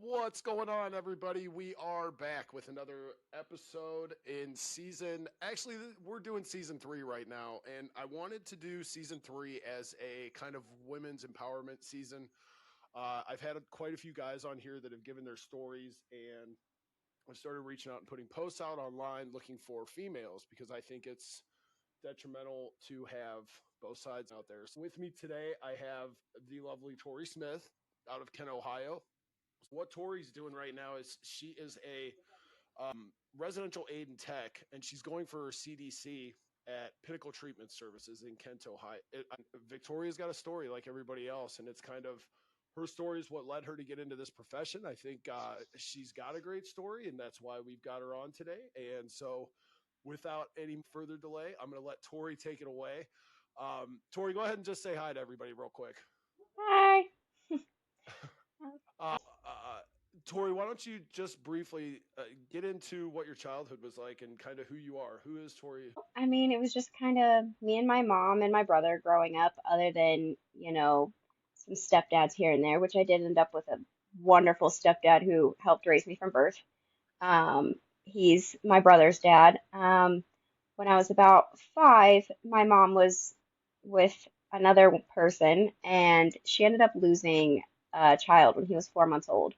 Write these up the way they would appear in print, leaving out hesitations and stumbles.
What's going on, everybody? We are back with another episode in season. Actually, we're doing season 3 right now, and I wanted to do season 3 as a kind of women's empowerment season. I've had quite a few guys on here that have given their stories, and I started reaching out and putting posts out online looking for females because I think it's detrimental to have both sides out there. So with me today, I have the lovely Tori Smith out of Kent, Ohio. What Tori's doing right now is she is a residential aide and tech, and she's going for her CDC at Pinnacle Treatment Services in Kent, Ohio. Victoria's got a story like everybody else, and it's kind of her story is what led her to get into this profession. I think she's got a great story, and that's why we've got her on today. And so, without any further delay, I'm going to let Tori take it away. Tori, go ahead and just say hi to everybody real quick. Hi. Uh, uh, Tori, why don't you just briefly get into what your childhood was like and kind of who you are? Who is Tori? I mean, it was just kind of me and my mom and my brother growing up, other than, some stepdads here and there, which I did end up with a wonderful stepdad who helped raise me from birth. He's my brother's dad. When I was about 5, my mom was with another person, and she ended up losing a child when he was 4 months old.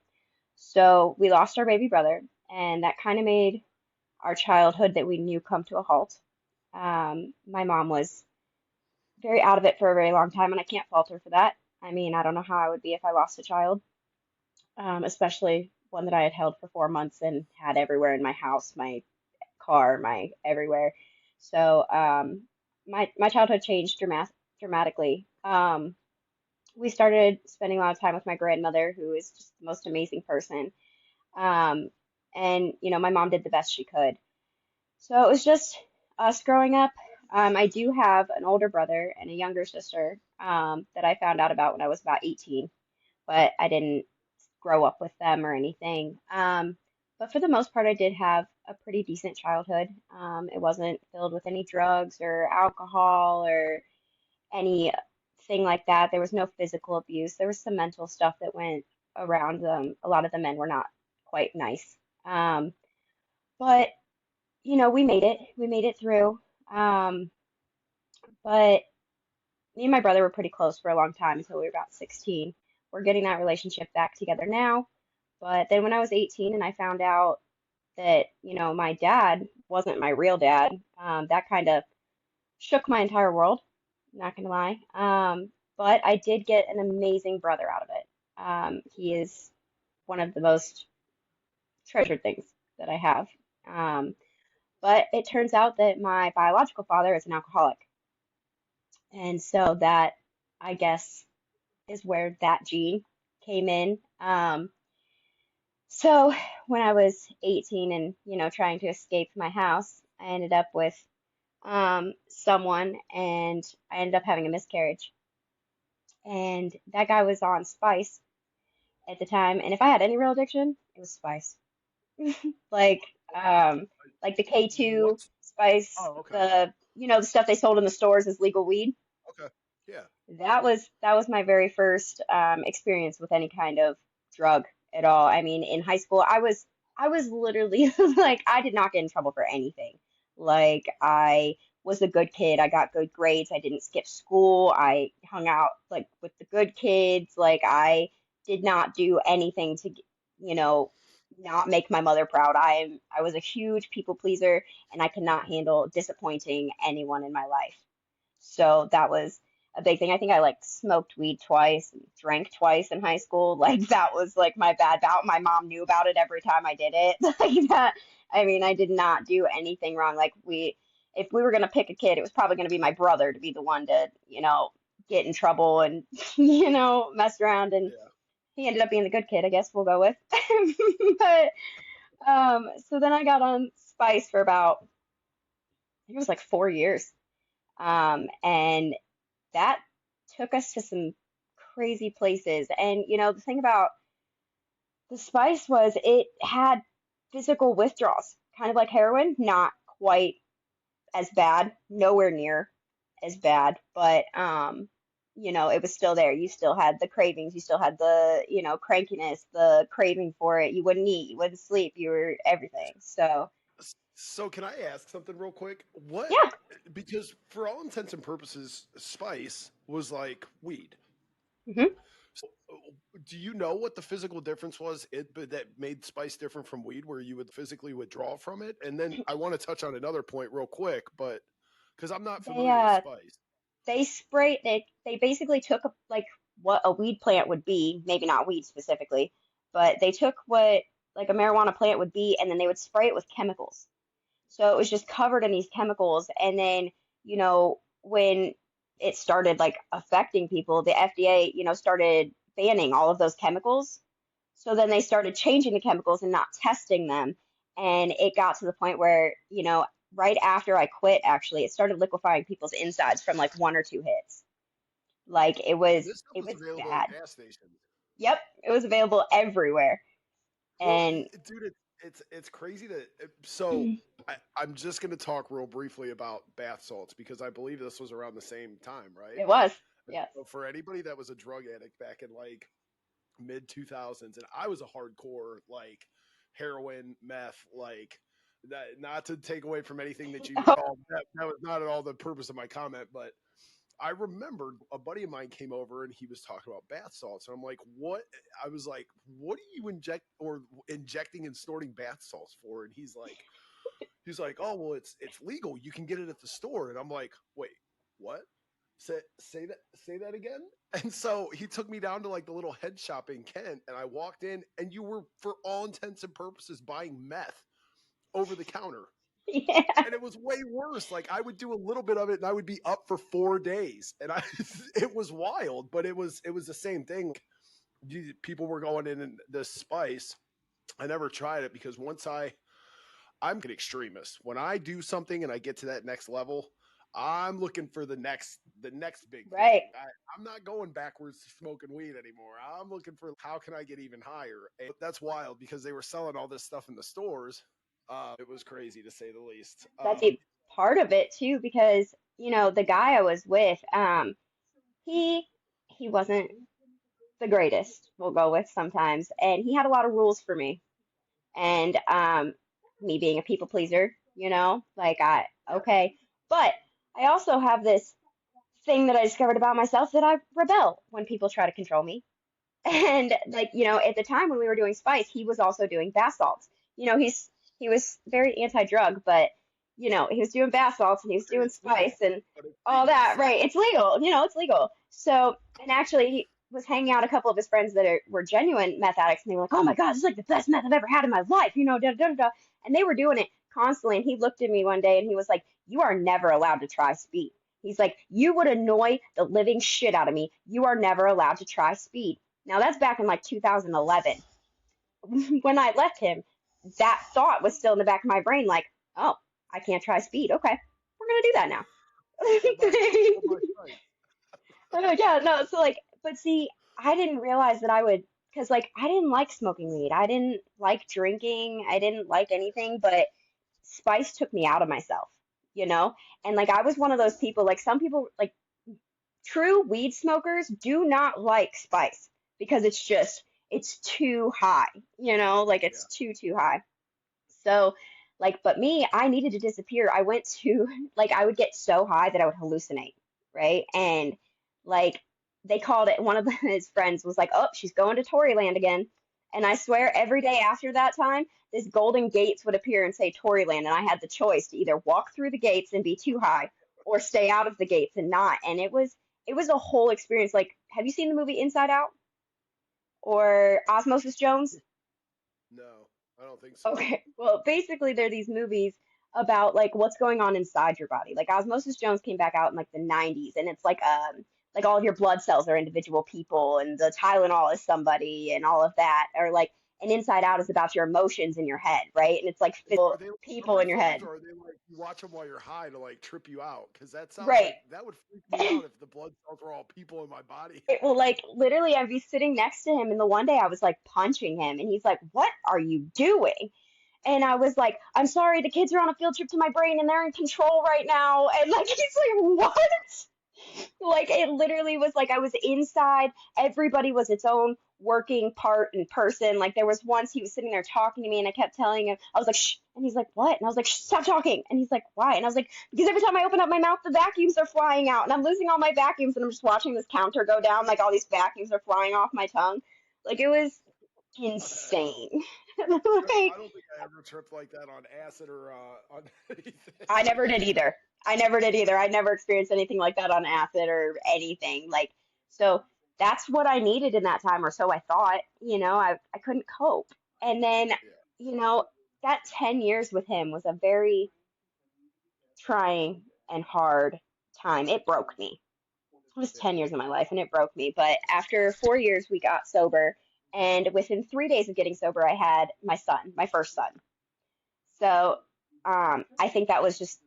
So we lost our baby brother, and that kind of made our childhood that we knew come to a halt. My mom was very out of it for a very long time, and I can't fault her for that. I mean, I don't know how I would be if I lost a child, especially one that I had held for 4 months and had everywhere in my house, my car, my everywhere. So my childhood changed dramatically. We started spending a lot of time with my grandmother, who is just the most amazing person. Um, and my mom did the best she could. So it was just us growing up. I do have an older brother and a younger sister that I found out about when I was about 18, but I didn't grow up with them or anything. But for the most part, I did have a pretty decent childhood. It wasn't filled with any drugs or alcohol or anything like that. There was no physical abuse. There was some mental stuff that went around. A lot of the men were not quite nice. But we made it. We made it through. Um, but me and my brother were pretty close for a long time until we were about 16. We're getting that relationship back together now. But then when I was 18 and I found out that, my dad wasn't my real dad, that kind of shook my entire world, not gonna lie. But I did get an amazing brother out of it. He is one of the most treasured things that I have. Um, but it turns out that my biological father is an alcoholic. And so that, I guess, is where that gene came in. So when I was 18 and, trying to escape my house, I ended up with someone, and I ended up having a miscarriage. And that guy was on spice at the time. And if I had any real addiction, it was spice. Like, um, like the K2 What? spice, Oh, okay. the stuff they sold in the stores as legal weed. Okay. Yeah. That was my very first experience with any kind of drug at all. I mean, in high school, I was literally like I did not get in trouble for anything. Like I was a good kid. I got good grades. I didn't skip school. I hung out like with the good kids. Like I did not do anything to, you know, not make my mother proud. I was a huge people pleaser, and I cannot handle disappointing anyone in my life. So that was a big thing. I think I like smoked weed twice and drank twice in high school. Like that was like my bad bout. My mom knew about it every time I did it. Like that. I mean, I did not do anything wrong. If we were gonna pick a kid, it was probably gonna be my brother to be the one to, get in trouble and, mess around. And Yeah. he ended up being the good kid, I guess we'll go with. But so then I got on Spice for about, I think it was like 4 years. And that took us to some crazy places. And the thing about the spice was it had physical withdrawals, kind of like heroin, not quite as bad, nowhere near as bad, but it was still there. You still had the cravings, you still had the, crankiness, the craving for it. You wouldn't eat, you wouldn't sleep, you were everything. So, So can I ask something real quick? What? yeah. Because for all intents and purposes, spice was like weed. Hmm. So, do you know what the physical difference was that made spice different from weed, where you would physically withdraw from it? And then I want to touch on another point real quick, but because I'm not They familiar with spice. they basically took like what a weed plant would be, maybe not weed specifically, but they took what like a marijuana plant would be, and then they would spray it with chemicals. So it was just covered in these chemicals. And then, when it started like affecting people, the FDA, started banning all of those chemicals. So then they started changing the chemicals and not testing them. And it got to the point where, right after I quit, actually, it started liquefying people's insides from like one or two hits. Like And this stuff it was was available at bad. gas stations. Yep, it was available everywhere. Well, And dude, it's crazy that so I'm just gonna talk real briefly about bath salts because I believe this was around the same time, right? it was, And yes. so for anybody that was a drug addict back in like mid 2000s, and I was a hardcore like heroin, meth, like that. Not to take away from anything that you called that was not at all the purpose of my comment, but I remembered a buddy of mine came over and he was talking about bath salts. And I'm like, what? I was like, what are you injecting and snorting bath salts for? And he's like, oh well, it's legal. You can get it at the store. And I'm like, wait, what? Say that again. And so he took me down to like the little head shop in Kent, and I walked in, and you were, for all intents and purposes, buying meth over the counter. Yeah. And it was way worse. Like I would do a little bit of it, and I would be up for 4 days, and I it was wild, but it was the same thing. People were going in and the spice. I never tried it because I'm an extremist. When I do something and I get to that next level, I'm looking for the next big thing. Right. I'm not going backwards to smoking weed anymore. I'm looking for how can I get even higher. And that's wild because they were selling all this stuff in the stores. It was crazy to say the least. That's a part of it too, because the guy I was with, he he wasn't the greatest, we'll go with sometimes, and he had a lot of rules for me. And me being a people pleaser, like I Yeah, okay, but I also have this thing that I discovered about myself that I rebel when people try to control me. And like, at the time when we were doing Spice, he was also doing bath salts. He was very anti-drug, but he was doing bath salts and he was doing it's legal, Spice and but it's all legal. that. Right? It's legal. It's legal. So, and actually, he was hanging out a couple of his friends that were genuine meth addicts, and they were like, "Oh my God, this is like the best meth I've ever had in my life," da da da da. And they were doing it constantly. And he looked at me one day and he was like, "You are never allowed to try speed." He's like, "You would annoy the living shit out of me. You are never allowed to try speed." Now that's back in like 2011. When I left him, that thought was still in the back of my brain, like, oh, I can't try speed. Okay, we're gonna do that now. Hold my sight. I'm like, yeah, no. So like, but see, I didn't realize that I would, because like I didn't like smoking weed. I didn't like drinking. I didn't like anything, but spice took me out of myself, you know? And like I was one of those people, like some people, like true weed smokers do not like spice because it's too high, like Yeah. it's too high. So like, but me, I needed to disappear. I went to like I would get so high that I would hallucinate, right? And like they called it, one of his friends was like, "Oh, she's going to Tory land again." And I swear every day after that time, this golden gates would appear and say Tory land, and I had the choice to either walk through the gates and be too high or stay out of the gates and not. And it was a whole experience. Like, have you seen the movie Inside Out or Osmosis Jones? No, I don't think so. Okay, well, basically, they're these movies about like what's going on inside your body. Like Osmosis Jones came back out in like the 90s, and it's like all of your blood cells are individual people, and the Tylenol is somebody, and all of that. Or like, and Inside Out is about your emotions in your head, right? And it's like Are physical they like people memory in your films, head, or are they like you watch them while you're high to like trip you out? Because that sounds right? like that would freak me out if the blood cells were all people in my body. It will like literally, I'd be sitting next to him, and the one day I was like punching him, and he's like, "What are you doing?" And I was like, "I'm sorry, the kids are on a field trip to my brain and they're in control right now." And like, he's like, "What?" Like it literally was like I was inside. Everybody was its own working part and person. Like there was once he was sitting there talking to me and I kept telling him, I was like, shh. And he's like, what? And I was like, shh, stop talking. And he's like, why? And I was like, because every time I open up my mouth, the vacuums are flying out and I'm losing all my vacuums and I'm just watching this counter go down. Like all these vacuums are flying off my tongue. Like it was What the hell? insane. I Like don't think I ever tripped like that on acid or on I anything. never did either. I never did either. I never experienced anything like that on acid or anything. Like, so that's what I needed in that time, or so I thought. I couldn't cope. And then, Yeah, you know, that 10 years with him was a very trying and hard time. It broke me. It was yeah, 10 years of my life and it broke me. But after 4 years, we got sober. And within 3 days of getting sober, I had my son, my first son. So I think that was just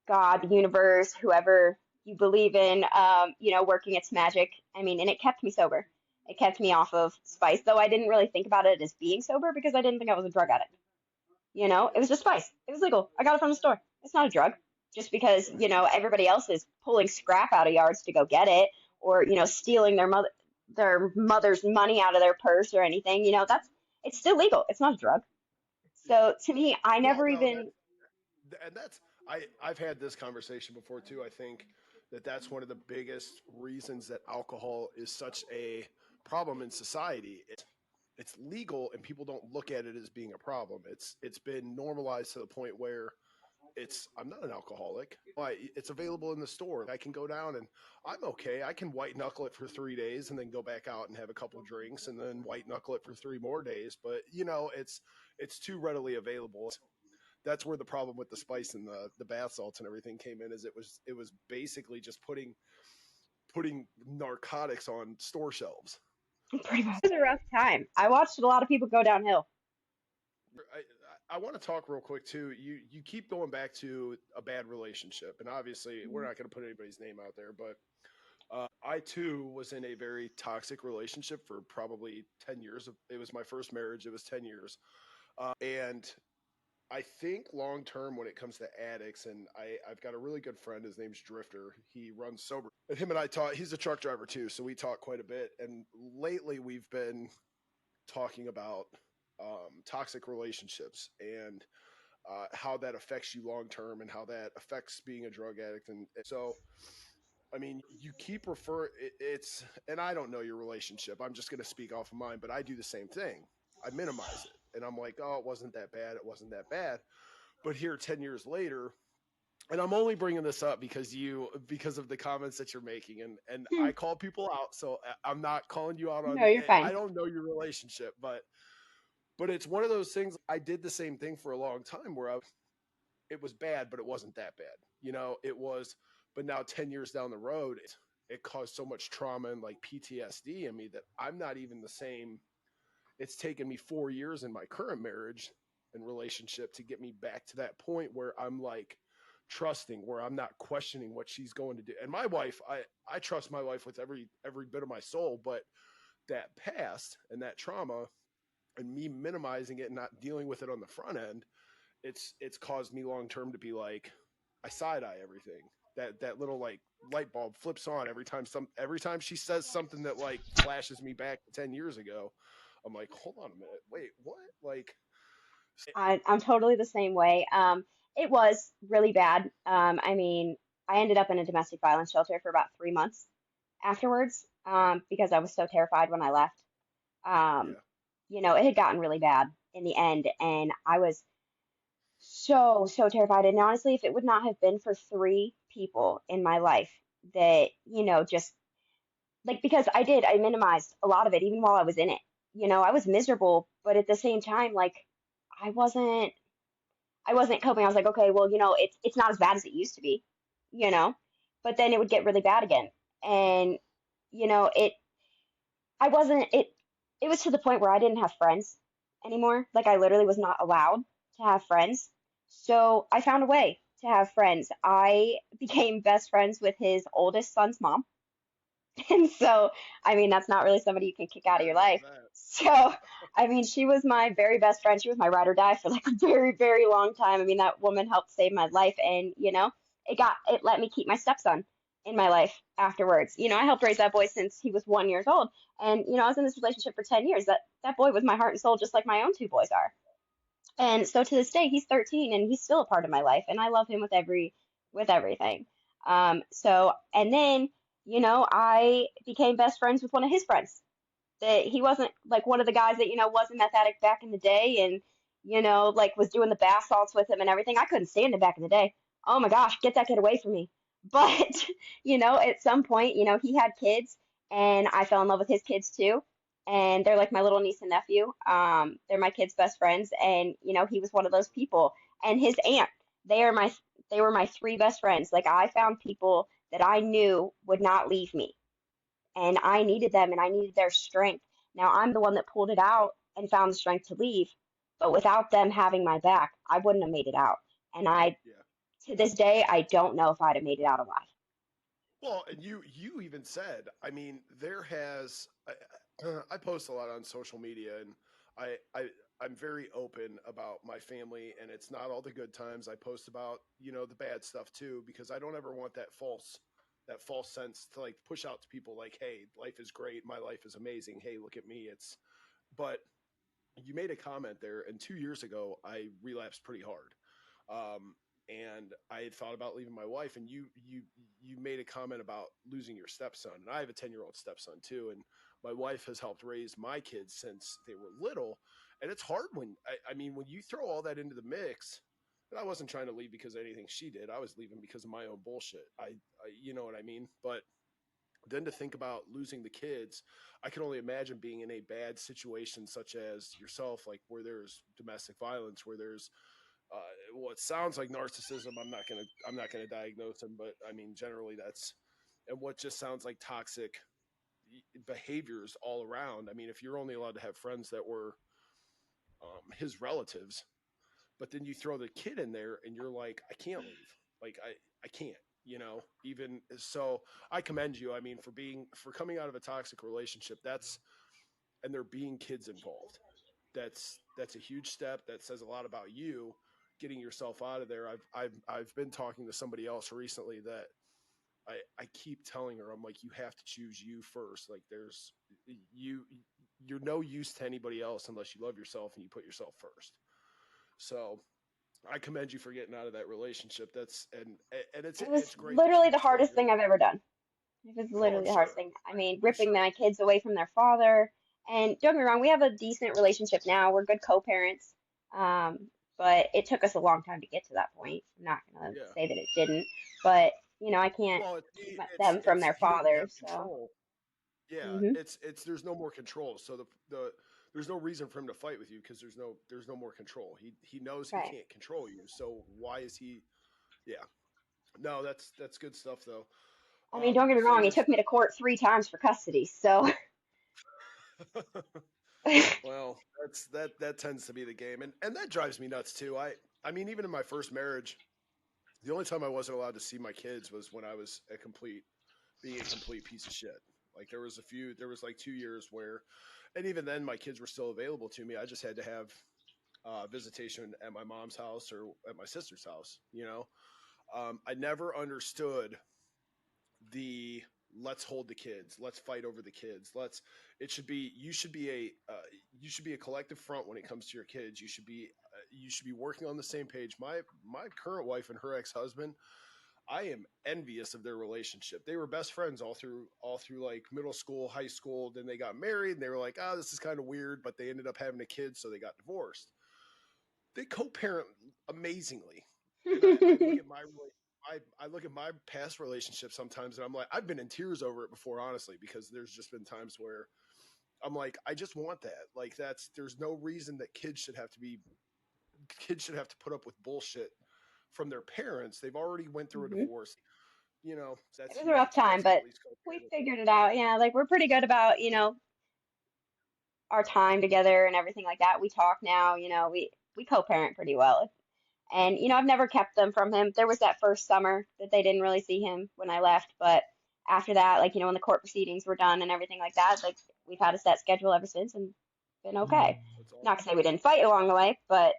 God, the universe, whoever you believe in, working its magic. I mean, and it kept me sober. It kept me off of spice, though I didn't really think about it as being sober because I didn't think I was a drug addict. It was just spice. It was legal. I got it from the store. It's not a drug. Just because, everybody else is pulling scrap out of yards to go get it or, stealing their mother's money out of their purse or anything, it's still legal. It's not a drug. yeah. So to me, I Well, never no, even and that's I've had this conversation before too. I think that that's one of the biggest reasons that alcohol is such a problem in society. It's legal and people don't look at it as being a problem. It's been normalized to the point where it's I'm not an alcoholic. It's available in the store. I can go down and I'm okay. I can white knuckle it for 3 days and then go back out and have a couple drinks and then white knuckle it for 3 more days. But it's too readily available. That's where the problem with the spice and the bath salts and everything came in. Is it was basically just putting narcotics on store shelves. pretty much. It was a rough time. I watched a lot of people go downhill. I want to talk real quick too. You keep going back to a bad relationship, and obviously we're Mhm. not going to put anybody's name out there, but I too was in a very toxic relationship for probably 10 years. It was my first marriage. It was 10 years, and I think long term when it comes to addicts, and I've got a really good friend. His name's Drifter. He runs sober. And him and I talk. He's a truck driver too, so we talk quite a bit. And lately we've been talking about toxic relationships and how that affects you long term and how that affects being a drug addict. And so, I mean, you keep it's, and I don't know your relationship. I'm just going to speak off of mine, but I do the same thing. I minimize it. And I'm like, oh, it wasn't that bad. It wasn't that bad. But here, 10 years later, and I'm only bringing this up because of the comments that you're making, and Hmm. I call people out, so I'm not calling you out No, on. you're I fine. don't know your relationship, but it's one of those things. I did the same thing for a long time where it was bad, but it wasn't that bad. It was, but now 10 years down the road, it caused so much trauma and like PTSD in me that I'm not even the same. It's taken me 4 years in my current marriage and relationship to get me back to that point where I'm like trusting, where I'm not questioning what she's going to do. And my wife, I trust my wife with every bit of my soul, but that past and that trauma and me minimizing it and not dealing with it on the front end, it's caused me long term to be like, I side eye everything. That little like light bulb flips on every time she says something that like flashes me back 10 years ago. I'm like, hold on a minute, wait, what? Like, I'm totally the same way. It was really bad. I mean, I ended up in a domestic violence shelter for about 3 months afterwards, because I was so terrified when I left. Um, yeah, it had gotten really bad in the end, and I was so, so terrified. And honestly, if it would not have been for three people in my life that, just like because I minimized a lot of it even while I was in it. I was miserable, but at the same time, like I wasn't I wasn't coping. I was like, okay, well, it's not as bad as it used to be, you know. But then it would get really bad again, and it I wasn't it. It was to the point where I didn't have friends anymore. Like I literally was not allowed to have friends. So I found a way to have friends. I became best friends with his oldest son's mom. And so, I mean, that's not really somebody you can kick out of I your love life. that. So, I mean, she was my very best friend. She was my ride or die for like a very, very long time. I mean, that woman helped save my life, and it let me keep my stepson. in my life afterwards. I helped raise that boy since he was 1 year old. And, I was in this relationship for 10 years. That boy was my heart and soul, just like my own two boys are. And so to this day, he's 13 and he's still a part of my life. And I love him with everything. And then, I became best friends with one of his friends. That he wasn't like one of the guys that, was a meth addict back in the day and, like was doing the bath salts with him and everything. I couldn't stand him back in the day. Oh my gosh, get that kid away from me. But, at some point, he had kids and I fell in love with his kids too. And they're like my little niece and nephew. They're my kids' best friends. And, he was one of those people. And his aunt, they are my, they were my three best friends. Like I found people that I knew would not leave me and I needed them and I needed their strength. Now I'm the one that pulled it out and found the strength to leave, but without them having my back, I wouldn't have made it out. And Yeah. to this day, I don't know if I'd have made it out alive. Well, and you even said, I mean, there has I post a lot on social media, and I I I'm very open about my family, and it's not all the good times. I post about the bad stuff too, because I don't ever want that false sense to like push out to people like, hey, life is great, my life is amazing. Hey, look at me. It's but you made a comment there, and 2 years ago I relapsed pretty hard. And I had thought about leaving my wife, and you made a comment about losing your stepson, and I have a 10-year-old stepson too, and my wife has helped raise my kids since they were little, and it's hard when I mean when you throw all that into the mix. And I wasn't trying to leave because of anything she did. I was leaving because of my own bullshit. You know what I mean? But then to think about losing the kids, I can only imagine being in a bad situation such as yourself, like where there's domestic violence, where there's what sounds like narcissism. I'm not gonna diagnose them, but I mean generally that's and what just sounds like toxic behaviors all around. I mean, if you're only allowed to have friends that were his relatives, but then you throw the kid in there and you're like, I can't leave. Like I can't. Even so, I commend you. I mean, for coming out of a toxic relationship. And there being kids involved. That's a huge step. That says a lot about you getting yourself out of there. I've been talking to somebody else recently that I keep telling her, I'm like, you have to choose you first. Like you you're no use to anybody else unless you love yourself and you put yourself first. So I commend you for getting out of that relationship. And it's It was it's great that literally you the shared hardest your. thing I've ever done. It was Oh, literally I'm the hardest sure. thing. I mean, I'm ripping sure. my kids away from their father. And don't get me wrong, we have a decent relationship now. We're good co-parents. But it took us a long time to get to that point. I'm not gonna Yeah. say that it didn't, but I can't Well, keep it's them from it's their you don't father. have So, control. Yeah, hmm it's there's no more control. So the there's no reason for him to fight with you because there's no more control. He knows he right. can't control you. So why is he? Yeah. No, that's good stuff though. I mean, don't get me So wrong. He there's took me to court 3 times for custody. So, well, that tends to be the game, and that drives me nuts too. I mean, even in my first marriage, the only time I wasn't allowed to see my kids was when I was being a complete piece of shit. Like there was like 2 years where, and even then my kids were still available to me. I just had to have visitation at my mom's house or at my sister's house. I never understood the let's hold the kids, let's fight over the kids, let's. It should be you should be a collective front when it comes to your kids. You should be working on the same page. My current wife and her ex husband, I am envious of their relationship. They were best friends all through like middle school, high school. Then they got married, and they were like, "Oh, this is kind of weird," but they ended up having a kid, so they got divorced. They co-parent amazingly, and I look at I look at my past relationship sometimes, and I'm like, I've been in tears over it before, honestly, because there's just been times where I'm like, I just want that. Like there's no reason that kids should have to put up with bullshit from their parents. They've already went through a hmm divorce. it That's was a huge. rough It's time, great to at but least co-parent we with them. figured it Yeah. out. Yeah, like we're pretty good about, our time together and everything like that. We talk now, we co-parent pretty well. And I've never kept them from him. There was that first summer that they didn't really see him when I left, but after that, like, when the court proceedings were done and everything like that, like we've had a set schedule ever since and been okay. That's Not to awesome. say we didn't fight along the way, but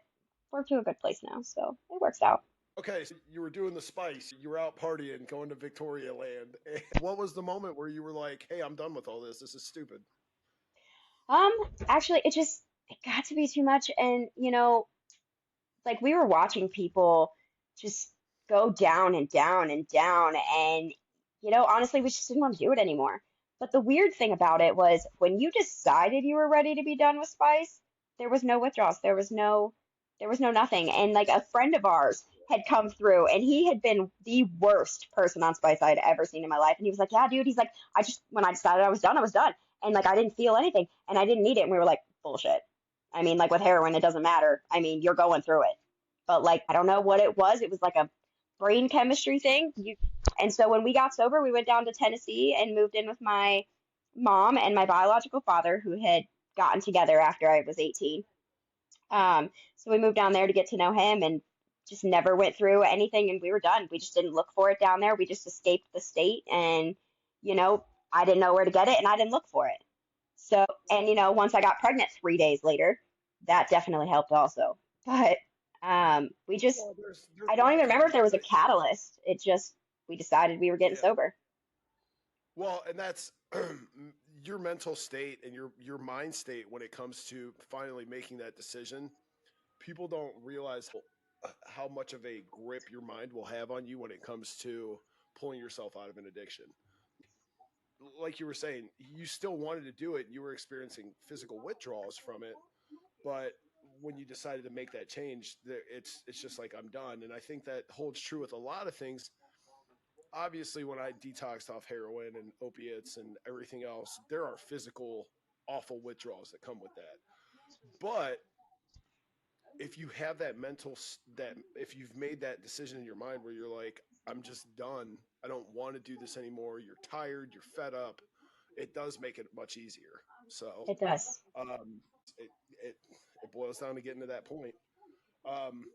we're to a good place now, so it works out. Okay, so you were doing the spice. You were out partying, going to Victoria Land. What was the moment where you were like, "Hey, I'm done with all this. This is stupid." Um, Actually, it got to be too much, and like we were watching people just go down and down and down, and honestly, we just didn't want to do it anymore. But the weird thing about it was when you decided you were ready to be done with Spice, there was no withdrawals, there was no nothing. And like a friend of ours had come through, and he had been the worst person on Spice I had ever seen in my life. And he was like, "Yeah, dude," he's like, "I just when I decided I was done, I was done, and like I didn't feel anything, and I didn't need it." And we were like, "Bullshit." I mean, like with heroin, it doesn't matter. I mean, you're going through it. But like, I don't know what it was. It was like a brain chemistry thing. And so when we got sober, we went down to Tennessee and moved in with my mom and my biological father, who had gotten together after I was 18. So we moved down there to get to know him and just never went through anything, and we were done. We just didn't look for it down there. We just escaped the state, and you know, I didn't know where to get it, and I didn't look for it. So, and once I got pregnant 3 days later, that definitely helped also. But we just, Well, there's I a don't lot even to remember be if there was a said. catalyst. It just, we decided we were getting Yeah. sober. Well, and that's your mental state and your mind state when it comes to finally making that decision. People don't realize how much of a grip your mind will have on you when it comes to pulling yourself out of an addiction. Like you were saying, you still wanted to do it. You were experiencing physical withdrawals from it, but when you decided to make that change, it's just like I'm done. And I think that holds true with a lot of things. Obviously, when I detoxed off heroin and opiates and everything else, there are physical awful withdrawals that come with that. But if you have that that if you've made that decision in your mind where you're like, I'm just done, I don't want to do this anymore, you're tired, you're fed up, it does make it much easier. So It does. it, it it boils down to getting to that point. um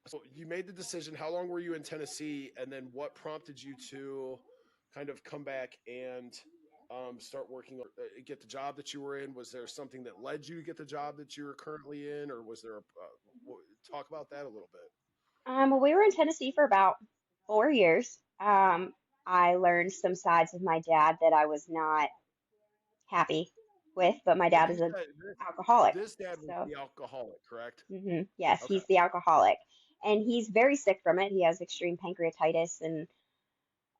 so you made the decision. How long were you in Tennessee, and then what prompted you to kind of come back and start working or get the job that you were in? Was there something that led you to get the job that you were currently in, or was there talk about that a little bit? Well, we were in Tennessee for about 4 years. I learned some sides of my dad that I was not happy with, but my And dad you is an said alcoholic. this dad was So, the alcoholic, correct? yes, Okay. he's the alcoholic. And he's very sick from it. He has extreme pancreatitis and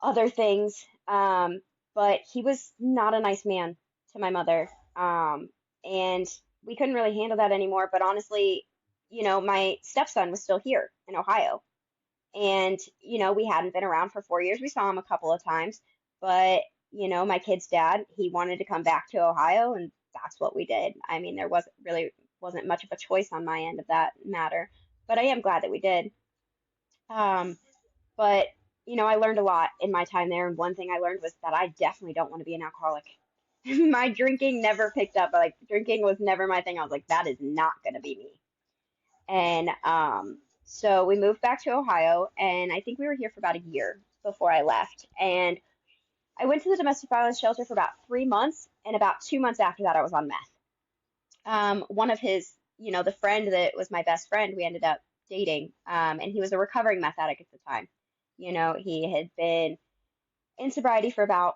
other things. But he was not a nice man to my mother. And we couldn't really handle that anymore. But honestly, my stepson was still here in Ohio. And, we hadn't been around for 4 years. We saw him a couple of times. But, my kid's dad, he wanted to come back to Ohio, and that's what we did. I mean, there wasn't much of a choice on my end of that matter. But I am glad that we did. Um, but, I learned a lot in my time there. And one thing I learned was that I definitely don't want to be an alcoholic. My drinking never picked up. Like, drinking was never my thing. I was like, that is not going to be me. And so we moved back to Ohio, and I think we were here for about a year before I left. And I went to the domestic violence shelter for about 3 months, and about 2 months after that, I was on meth. One of his, the friend that was my best friend, we ended up dating, and he was a recovering meth addict at the time. He had been in sobriety for about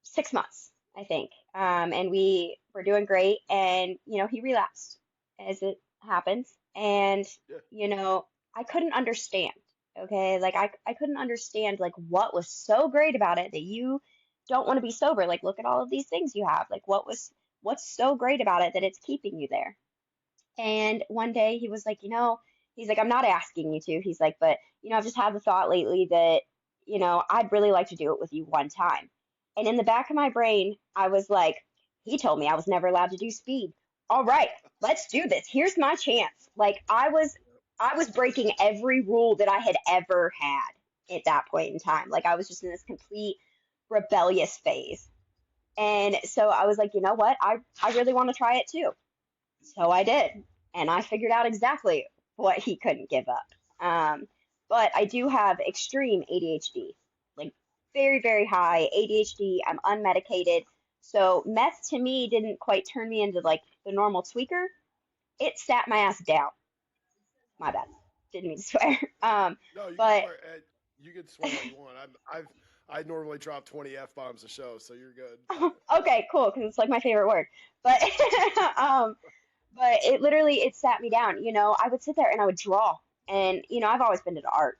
6 months, I think. And we were doing great. And, he relapsed as it happens. And, Yeah. you know, I couldn't understand. Okay. Like, I couldn't understand, like, what was so great about it that you don't want to be sober. Like, look at all of these things you have. Like, what's so great about it that it's keeping you there? And one day he was like, he's like, I'm not asking you to. He's like, but, I've just had the thought lately that, I'd really like to do it with you one time. And in the back of my brain, I was like, he told me I was never allowed to do speed. All right, let's do this. Here's my chance. Like I was breaking every rule that I had ever had at that point in time. Like I was just in this complete rebellious phase. And so I was like, you know what? I really want to try it too. So I did, and I figured out exactly what he couldn't give up. But I do have extreme ADHD, like very, very high ADHD. I'm unmedicated. So meth to me didn't quite turn me into like the normal tweaker. It sat my ass down. My bad. Didn't mean to swear. No, you can But swear. You can swear all you want. I normally drop 20 f bombs a show, so you're good. okay, cool, because it's like my favorite word. But um, but it literally it sat me down. I would sit there and I would draw, and I've always been into art.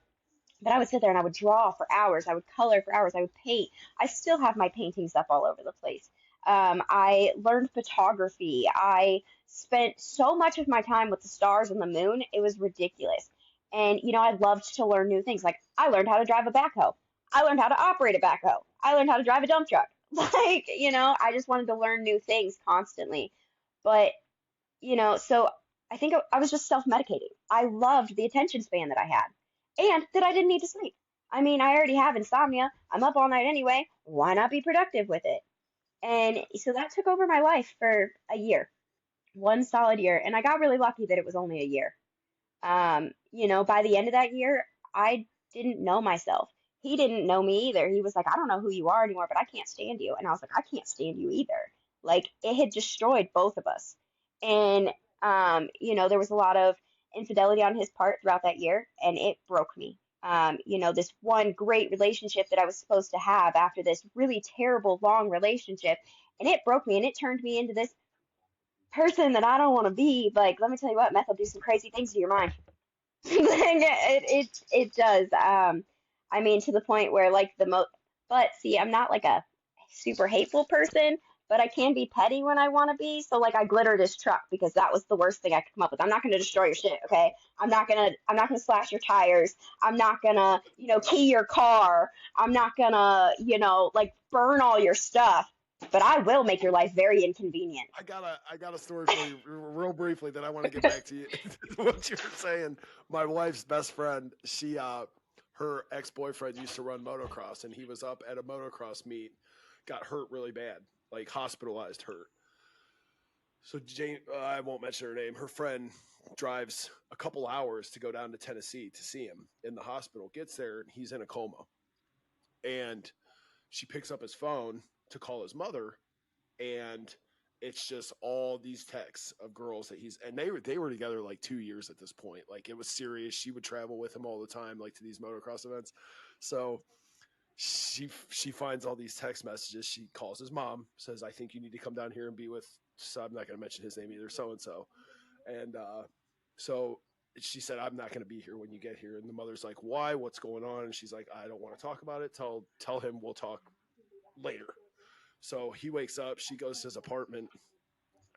But I would sit there and I would draw for hours. I would color for hours. I would paint. I still have my paintings up all over the place. I learned photography. I spent so much of my time with the stars and the moon. It was ridiculous. And, I loved to learn new things. Like, I learned how to drive a backhoe. I learned how to operate a backhoe. I learned how to drive a dump truck. Like, I just wanted to learn new things constantly. But so I think I was just self-medicating. I loved the attention span that I had and that I didn't need to sleep. I mean, I already have insomnia. I'm up all night anyway. Why not be productive with it? And so that took over my life for a year, one solid year. And I got really lucky that it was only a year. By the end of that year, I didn't know myself. He didn't know me either. He was like, I don't know who you are anymore, but I can't stand you. And I was like, I can't stand you either. Like, it had destroyed both of us. And, there was a lot of infidelity on his part throughout that year, and it broke me. This one great relationship that I was supposed to have after this really terrible long relationship, and it broke me and it turned me into this person that I don't want to be. Like, let me tell you what, meth will do some crazy things to your mind. It does. I mean, to the point where like but see, I'm not like a super hateful person, but I can be petty when I want to be. So like I glittered his truck because that was the worst thing I could come up with. I'm not going to destroy your shit, okay? I'm not gonna slash your tires. I'm not gonna, key your car. I'm not gonna, like burn all your stuff. But I will make your life very inconvenient. I got a story for you real briefly that I want to get back to you. What you were saying. My wife's best friend, her ex-boyfriend used to run motocross, and he was up at a motocross meet, got hurt really bad, like hospitalized hurt. So Jane, I won't mention her name. Her friend drives a couple hours to go down to Tennessee to see him in the hospital. Gets there, and he's in a coma. And she picks up his phone to call his mother, and it's just all these texts of girls that and they were together like 2 years at this point. Like it was serious. She would travel with him all the time, like to these motocross events. So she finds all these text messages. She calls his mom, says, "I think you need to come down here and be with." So I'm not going to mention his name either, so and so. And so she said, "I'm not going to be here when you get here." And the mother's like, "Why? What's going on?" And she's like, "I don't want to talk about it. Tell him we'll talk later." So he wakes up, she goes to his apartment,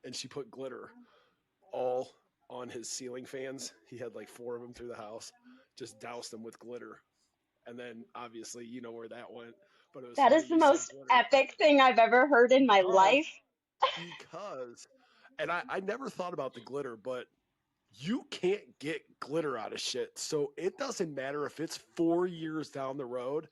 and she put glitter all on his ceiling fans. He had like four of them through the house, just doused them with glitter. And then obviously, you know where that went. But it was That funny is the you said most glitter epic thing I've ever heard in my because, life. because, and I never thought about the glitter, but you can't get glitter out of shit. So it doesn't matter if it's 4 years down the road.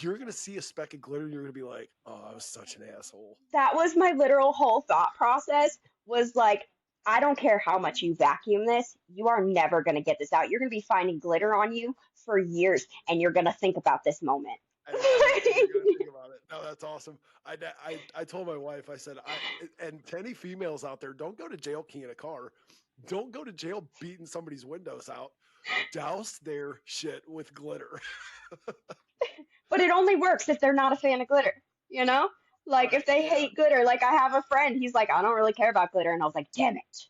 You're going to see a speck of glitter and you're going to be like, oh, I was such an asshole. That was my literal whole thought process was like, I don't care how much you vacuum this, you are never going to get this out. You're going to be finding glitter on you for years, and you're going to think about this moment. And you're gonna think about it. No, that's awesome. I told my wife, I said, and to any females out there, don't go to jail keying a car. Don't go to jail beating somebody's windows out. Douse their shit with glitter. But it only works if they're not a fan of glitter, you know? Like if Right? they Yeah. hate glitter, like I have a friend, he's like, I don't really care about glitter, and I was like, damn it.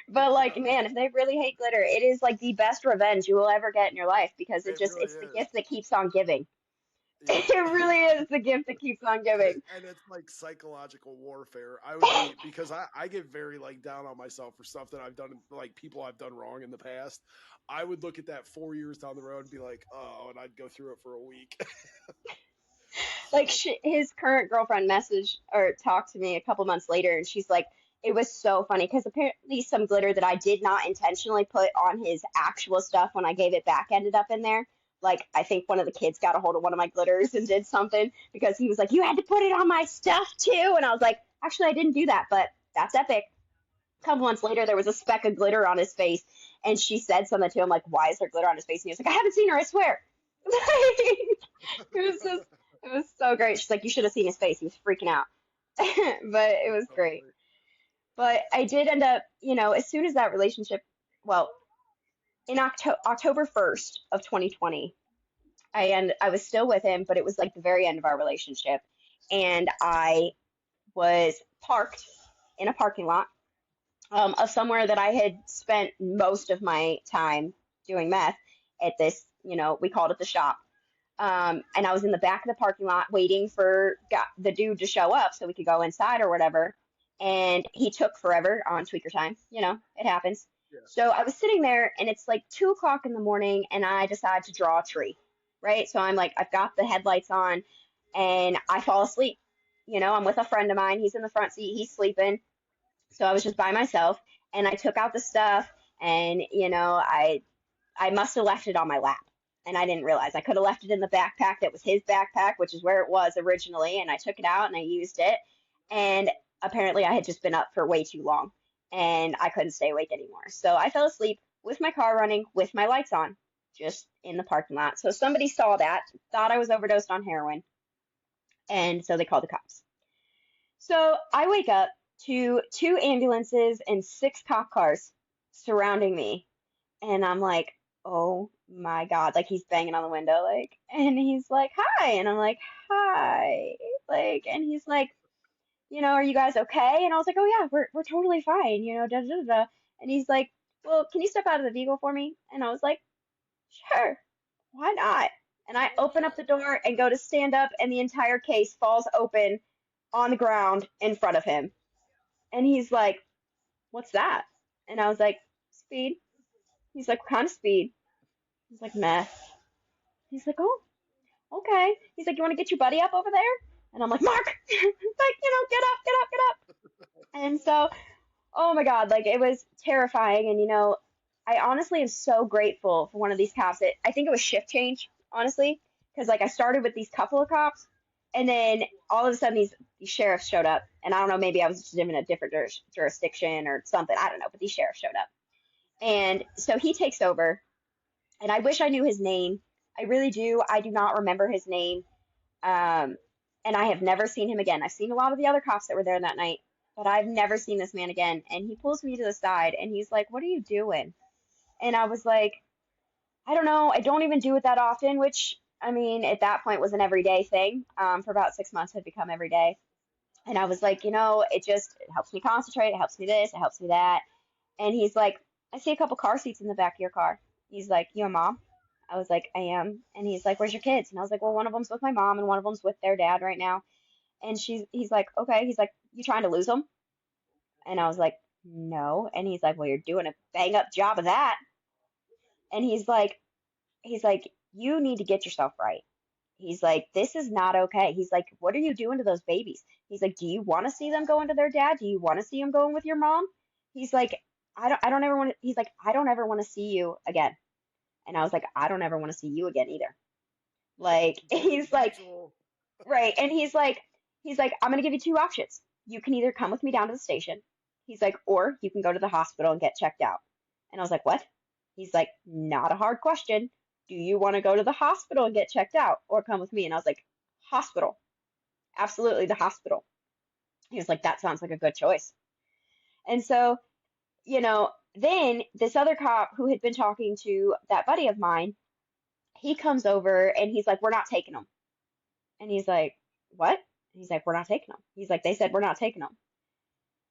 But like, man, if they really hate glitter, it is like the best revenge you will ever get in your life because It really it's the is. gift that keeps on giving. Yep. It really is the gift that keeps on giving. And it's like psychological warfare. I would be because I get very like down on myself for stuff that I've done, like people I've done wrong in the past. I would look at that 4 years down the road and be like, oh, and I'd go through it for a week. Like So his current girlfriend messaged or talked to me a couple months later, and she's like, it was so funny because apparently some glitter that I did not intentionally put on his actual stuff when I gave it back ended up in there. Like I think one of the kids got a hold of one of my glitters and did something because he was like, "You had to put it on my stuff too," and I was like, "Actually, I didn't do that, but that's epic." A couple months later, there was a speck of glitter on his face, and she said something to him like, "Why is there glitter on his face?" And he was like, "I haven't seen her, I swear." It was just, it was so great. She's like, "You should have seen his face. He was freaking out." But it was so great. funny. But I did end up, as soon as that relationship, well, in October 1st of 2020, I was still with him, but it was like the very end of our relationship. And I was parked in a parking lot of somewhere that I had spent most of my time doing meth at this, we called it the shop. And I was in the back of the parking lot waiting for the dude to show up so we could go inside or whatever. And he took forever on tweaker time. It happens. Yeah. So I was sitting there and it's like 2 o'clock in the morning and I decide to draw a tree, right? So I'm like, I've got the headlights on and I fall asleep. I'm with a friend of mine. He's in the front seat. He's sleeping. So I was just by myself and I took out the stuff and, I must have left it on my lap and I didn't realize. I could have left it in the backpack that was his backpack, which is where it was originally, and I took it out and I used it. And apparently I had just been up for way too long and I couldn't stay awake anymore. So I fell asleep with my car running, with my lights on, just in the parking lot. So somebody saw that, thought I was overdosed on heroin, and so they called the cops. So I wake up to 2 ambulances and 6 cop cars surrounding me. And I'm like, oh my God. Like he's banging on the window, like, and he's like, hi. And I'm like, hi. Like, and he's like, are you guys okay? And I was like, oh yeah, we're totally fine, da da da. And he's like, well, can you step out of the vehicle for me? And I was like, sure, why not? And I open up the door and go to stand up, and the entire case falls open on the ground in front of him. And he's like, what's that? And I was like, speed. He's like, what kind of speed? He's like, meth. He's like, oh, okay. He's like, you want to get your buddy up over there? And I'm like, Mark, like, get up, get up, get up. And so, oh my God, like it was terrifying. And, I honestly am so grateful for one of these cops. I think it was shift change, honestly, because like I started with these couple of cops and then all of a sudden these sheriffs showed up. And I don't know, maybe I was just in a different jurisdiction or something. I don't know, but these sheriffs showed up. And so he takes over, and I wish I knew his name. I really do. I do not remember his name. And I have never seen him again. I've seen a lot of the other cops that were there that night, but I've never seen this man again. And he pulls me to the side and he's like, what are you doing? And I was like, I don't know. I don't even do it that often, which I mean, at that point was an everyday thing. For about 6 months had become every day. And I was like, it helps me concentrate. It helps me this. It helps me that. And he's like, I see a couple car seats in the back of your car. He's like, you a mom? I was like, I am. And he's like, where's your kids? And I was like, well, one of them's with my mom and one of them's with their dad right now. And he's like, okay. He's like, you trying to lose them? And I was like, no. And he's like, well, you're doing a bang up job of that. And he's like, you need to get yourself right. He's like, this is not okay. He's like, what are you doing to those babies? He's like, do you want to see them going to their dad? Do you want to see them going with your mom? He's like, I don't ever want to, he's like, I don't ever want to see you again. And I was like, I don't ever want to see you again either. Like, he's like, right. And he's like, I'm going to give you 2 options. You can either come with me down to the station. He's like, or you can go to the hospital and get checked out. And I was like, what? He's like, not a hard question. Do you want to go to the hospital and get checked out or come with me? And I was like, hospital. Absolutely, the hospital. He was like, that sounds like a good choice. And so, then this other cop who had been talking to that buddy of mine, he comes over and he's like, we're not taking them. And he's like, what? And he's like, we're not taking them. He's like, they said we're not taking them.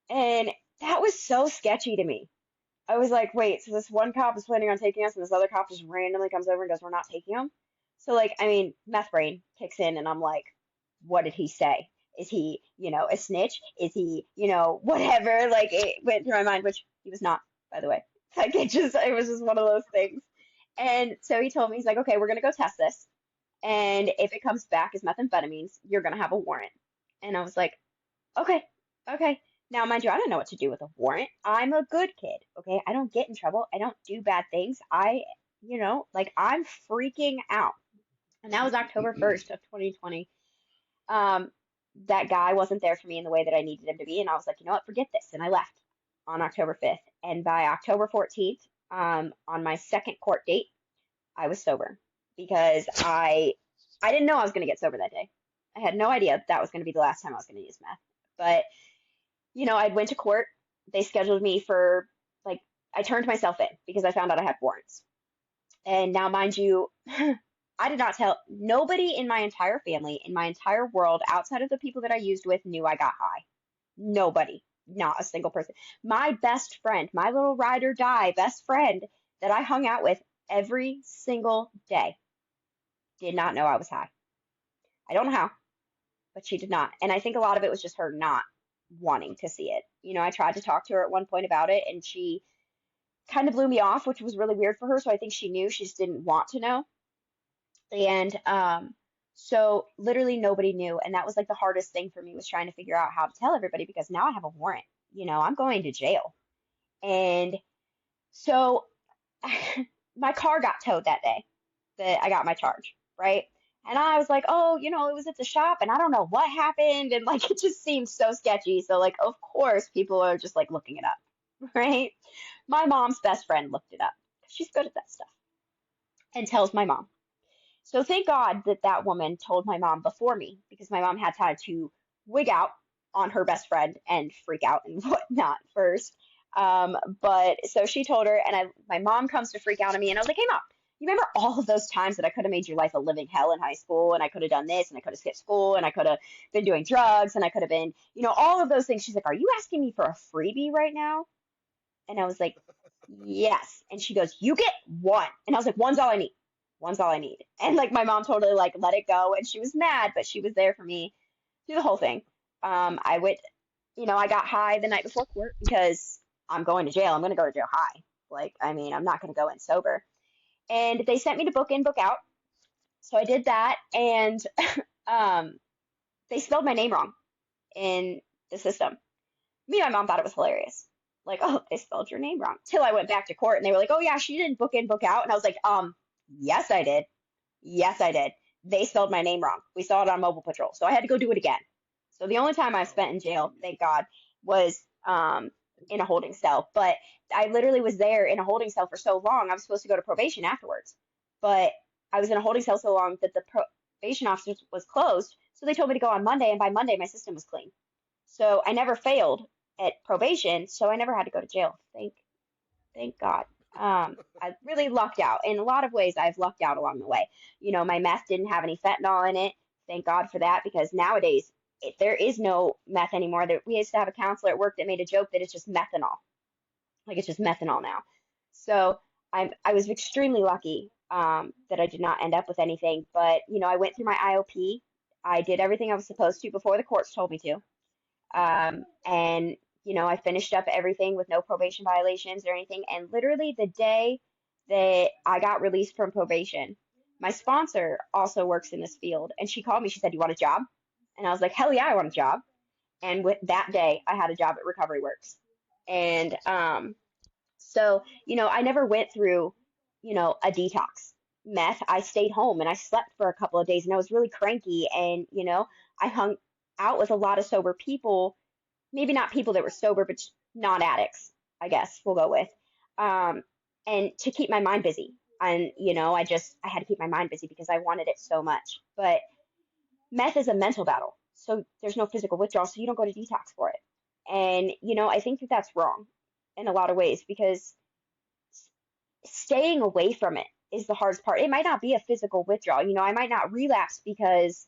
And that was so sketchy to me. I was like, wait, so this one cop is planning on taking us and this other cop just randomly comes over and goes, we're not taking them? So like, I mean, meth brain kicks in and I'm like, what did he say? Is he, a snitch? Is he, whatever? Like it went through my mind, which he was not, by the way. Like it was just one of those things. And so he told me, he's like, okay, we're going to go test this. And if it comes back as methamphetamines, you're going to have a warrant. And I was like, okay. Now, mind you, I don't know what to do with a warrant. I'm a good kid, okay? I don't get in trouble. I don't do bad things. I'm freaking out. And that was October 1st of 2020. That guy wasn't there for me in the way that I needed him to be. And I was like, you know what, forget this. And I left on October 5th. And by October 14th, on my second court date, I was sober because I didn't know I was going to get sober that day. I had no idea that was going to be the last time I was going to use meth. But I went to court. They scheduled me for, I turned myself in because I found out I had warrants. And now, mind you, I did not tell nobody in my entire family, in my entire world, outside of the people that I used with, knew I got high. Nobody, not a single person. My best friend, my little ride or die best friend that I hung out with every single day, did not know I was high. I don't know how, but she did not. And I think a lot of it was just her not wanting to see it. I tried to talk to her at one point about it, and she kind of blew me off, which was really weird for her. So I think she knew, she just didn't want to know. And so literally nobody knew. And that was like the hardest thing for me, was trying to figure out how to tell everybody, because now I have a warrant. I'm going to jail. And so my car got towed that day that I got my charge, right? And I was like, oh, it was at the shop and I don't know what happened. And like, it just seemed so sketchy. So, like, of course, people are just like looking it up, right? My mom's best friend looked it up. She's good at that stuff, and tells my mom. So thank God that that woman told my mom before me, because my mom had time to wig out on her best friend and freak out and whatnot first. But so she told her, and my mom comes to freak out on me, and I was like, hey, mom, you remember all of those times that I could have made your life a living hell in high school, and I could have done this, and I could have skipped school, and I could have been doing drugs, and I could have been, all of those things. She's like, are you asking me for a freebie right now? And I was like, yes. And she goes, you get one. And I was like, one's all I need. One's all I need. And like my mom totally like let it go, and she was mad, but she was there for me through the whole thing. I went, I got high the night before court because I'm going to jail. I'm going to go to jail high. Like, I mean, I'm not going to go in sober. And they sent me to book in, book out. So I did that, and um, they spelled my name wrong in the system. Me and my mom thought it was hilarious. Like, oh, they spelled your name wrong. Till I went back to court and they were like, oh yeah, she didn't book in, book out. And I was like, yes, I did. Yes, I did. They spelled my name wrong. We saw it on mobile patrol. So I had to go do it again. So the only time I've Oh, spent in jail, geez. thank God, was in a holding cell. But I literally was there in a holding cell for so long. I was supposed to go to probation afterwards. But I was in a holding cell so long that the probation officer was closed. So they told me to go on Monday, and by Monday my system was clean. So I never failed at probation, so I never had to go to jail. Thank God. I really lucked out. In a lot of ways, I've lucked out along the way. My meth didn't have any fentanyl in it. Thank God for that, because nowadays there is no meth anymore. We used to have a counselor at work that made a joke that it's just methanol. Like, it's just methanol now. So I was extremely lucky, that I did not end up with anything. But I went through my IOP. I did everything I was supposed to before the courts told me to. And I finished up everything with no probation violations or anything. And literally the day that I got released from probation, my sponsor also works in this field, and she called me. She said, "You want a job?" And I was like, "Hell yeah, I want a job." And with that day, I had a job at Recovery Works. And so I never went through, a detox meth. I stayed home and I slept for a couple of days, and I was really cranky. And I hung out with a lot of sober people, maybe not people that were sober, but not addicts, I guess we'll go with. Um, and to keep my mind busy. And, I had to keep my mind busy because I wanted it so much. But meth is a mental battle. So there's no physical withdrawal. So you don't go to detox for it. And, I think that that's wrong in a lot of ways, because staying away from it is the hardest part. It might not be a physical withdrawal. I might not relapse because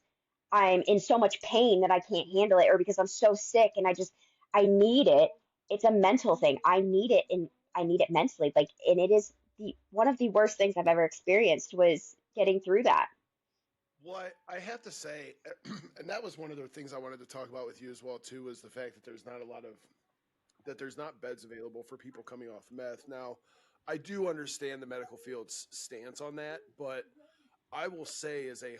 I'm in so much pain that I can't handle it, or because I'm so sick and I need it. It's a mental thing. I need it, and I need it mentally. Like, and it is one of the worst things I've ever experienced, was getting through that. What I have to say, and that was one of the things I wanted to talk about with you as well too, was the fact that there's not beds available for people coming off meth. Now, I do understand the medical field's stance on that, but I will say, as a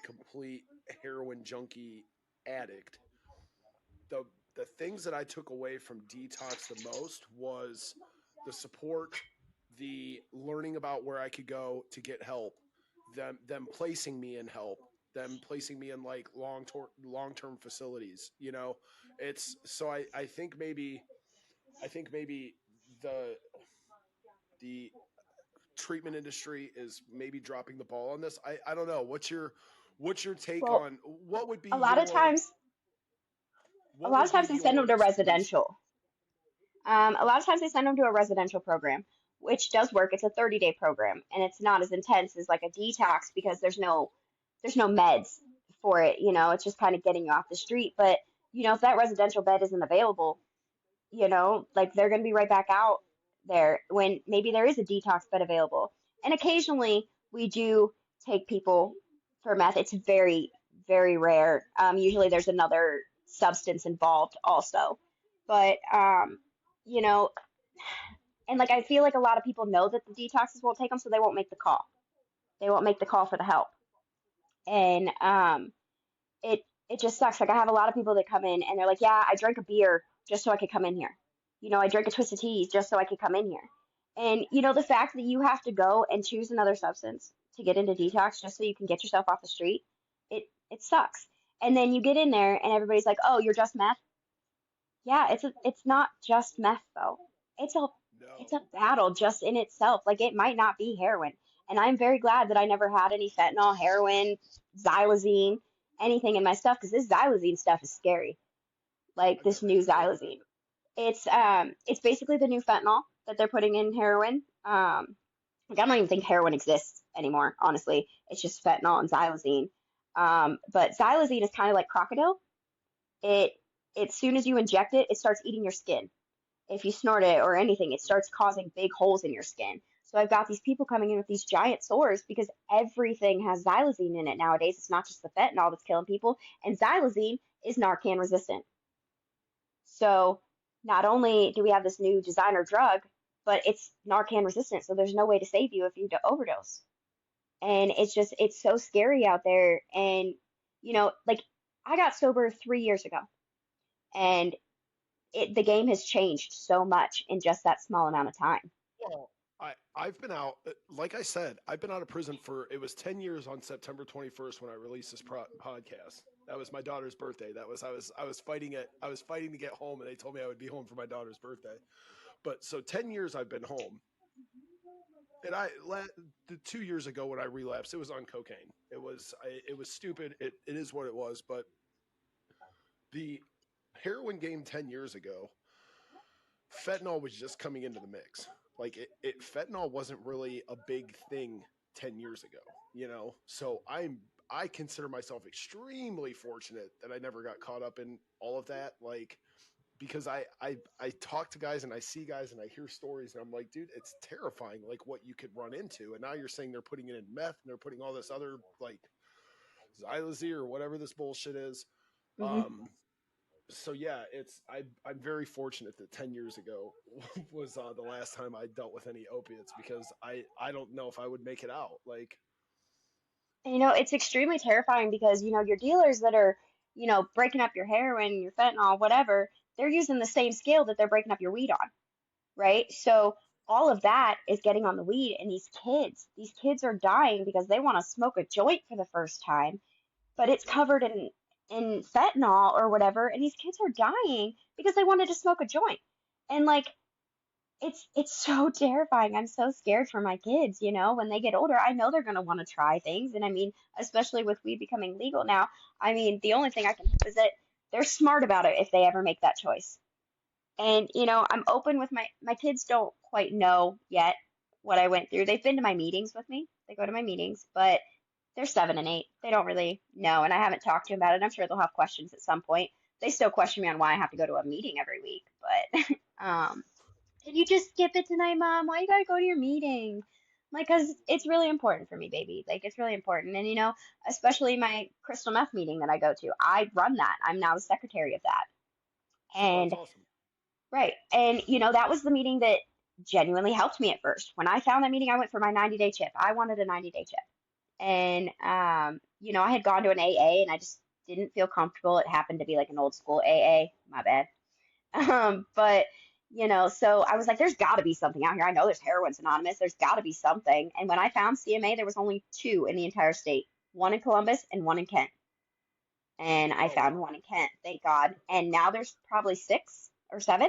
complete heroin junkie addict, the the things that I took away from detox the most was the support, the learning about where I could go to get help, them placing me in help, them placing me in like long term facilities. It's so I think maybe the the treatment industry is maybe dropping the ball on this. I don't know. What's your take Well, on what would be a lot of your times, a what lot would of be times they send them your to experience? residential. A lot of times they send them to a residential program, which does work. It's a 30-day program, and it's not as intense as like a detox because there's no meds for it. It's just kind of getting you off the street. But if that residential bed isn't available, like they're going to be right back out there when maybe there is a detox bed available. And occasionally we do take people for meth. It's very, very rare. Usually there's another substance involved also. But, you know, and like I feel like a lot of people know that the detoxes won't take them, so they won't make the call. They won't make the call for the help. And it just sucks. Like I have a lot of people that come in and they're like, "Yeah, I drank a beer just so I could come in here. I drank a twist of tea just so I could come in here." And the fact that you have to go and choose another substance to get into detox just so you can get yourself off the street, it sucks. And then you get in there and everybody's like, "Oh, you're just meth." Yeah, it's not just meth though. It's a it's No. a battle just in itself. Like it might not be heroin. And I'm very glad that I never had any fentanyl, heroin, xylazine, anything in my stuff because this xylazine stuff is scary. Like I've this never new even heard of xylazine. it. It's basically the new fentanyl that they're putting in heroin. Like I don't even think heroin exists anymore, honestly. It's just fentanyl and xylazine. But xylazine is kind of like crocodile. It as soon as you inject it, it starts eating your skin. If you snort it or anything, it starts causing big holes in your skin. So I've got these people coming in with these giant sores because everything has xylazine in it nowadays. It's not just the fentanyl that's killing people, and xylazine is Narcan resistant. So not only do we have this new designer drug, but it's Narcan resistant, so there's no way to save you if you overdose. And it's so scary out there. And like I got sober 3 years ago, and the game has changed so much in just that small amount of time. Well, I've been out. Like I said, I've been out of prison for it was 10 years on September 21st when I released this podcast. That was my daughter's birthday. That was I was fighting it. I was fighting to get home, and they told me I would be home for my daughter's birthday. But so 10 years I've been home, and the 2 years ago when I relapsed, it was on cocaine. It was stupid. It is what it was. But the heroin game 10 years ago, fentanyl was just coming into the mix. Like fentanyl wasn't really a big thing 10 years ago. So I consider myself extremely fortunate that I never got caught up in all of that. Like because I talk to guys and I see guys and I hear stories and I'm like, dude, it's terrifying. Like what you could run into. And now you're saying they're putting it in meth and they're putting all this other like xylazine or whatever this bullshit is. Hmm. Um, so yeah, I'm very fortunate that 10 years ago was the last time I dealt with any opiates because I don't know if I would make it out. Like, And, it's extremely terrifying because, your dealers that are, breaking up your heroin, your fentanyl, whatever, they're using the same scale that they're breaking up your weed on, right? So all of that is getting on the weed, and these kids are dying because they want to smoke a joint for the first time, but it's yep, covered in fentanyl or whatever, and these kids are dying because they wanted to smoke a joint. And like it's so terrifying. I'm so scared for my kids, when they get older. I know they're going to want to try things, and I mean, especially with weed becoming legal now, I mean, the only thing I can hope is that they're smart about it if they ever make that choice. And I'm open with my kids don't quite know yet what I went through. They've been to my meetings with me. They go to my meetings, but they're 7 and 8. They don't really know, and I haven't talked to them about it. I'm sure they'll have questions at some point. They still question me on why I have to go to a meeting every week, but can you just skip it tonight, Mom? Why you gotta go to your meeting? Like, cause it's really important for me, baby. Like, it's really important. And especially my crystal meth meeting that I go to, I run that. I'm now the secretary of that. oh, that's And awesome. right. And that was the meeting that genuinely helped me at first. When I found that meeting, I went for my 90-day chip. I wanted a 90-day chip. And I had gone to an AA and I just didn't feel comfortable. It happened to be like an old school AA. My bad. But so I was like, there's got to be something out here. I know there's Heroin's Anonymous. There's got to be something. And when I found CMA, there was only two in the entire state, one in Columbus and one in Kent. And I Oh found wow. one in Kent, thank God. And now there's probably 6 or 7,